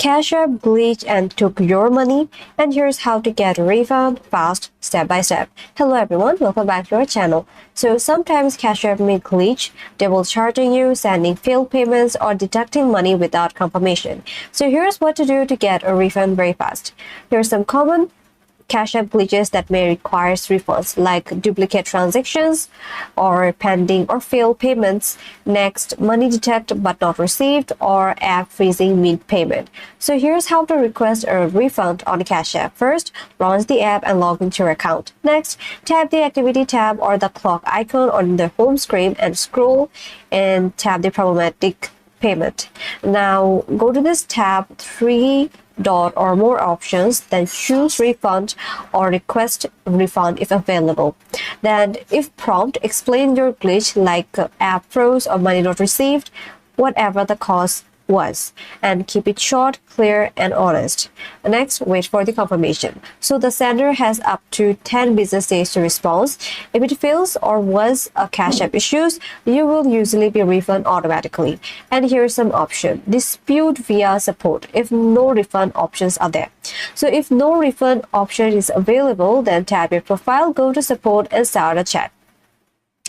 Cash App glitched and took your money, and here's how to get a refund fast, step by step. Hello everyone, welcome back to our channel. So sometimes Cash App may glitch, double charging you, sending failed payments, or deducting money without confirmation. So here's what to do to get a refund very fast. Here's some common Cash App glitches that may require refunds, like duplicate transactions or pending or failed payments. Next, money detected but not received, or app freezing mid-payment. So here's how to request a refund on Cash App. First, launch the app and log into your account. Next, tap the activity tab or the clock icon on the home screen and scroll and tap the problematic payment. Now go to this tab, three dot or more options, then choose refund or request refund if available. Then if prompt, explain your glitch like app froze or money not received, whatever the cause was, and keep it short, clear, and honest. Next, wait for the confirmation. So the sender has up to 10 business days to respond. If it fails or was a Cash App issues, you will usually be refunded automatically. And here's some option: dispute via support if no refund options are there. So if no refund option is available, then tap your profile, go to support, and start a chat.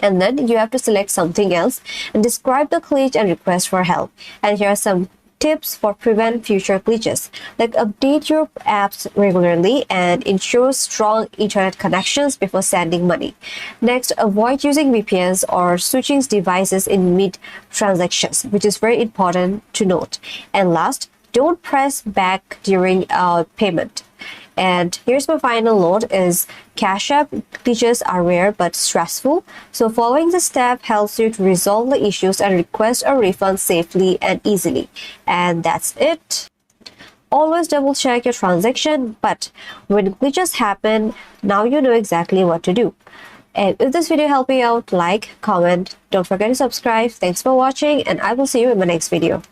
And then you have to select something else and describe the glitch and request for help. And here are some tips for prevent future glitches, like update your apps regularly and ensure strong internet connections before sending money. Next, avoid using VPNs or switching devices in mid transactions, which is very important to note. And last, don't press back during payment. And here's my final note is Cash App glitches are rare but stressful. So following this step helps you to resolve the issues and request a refund safely and easily. And that's it. Always double check your transaction, but when glitches happen, now you know exactly what to do. And if this video helped you out, like, comment, don't forget to subscribe. Thanks for watching, and I will see you in my next video.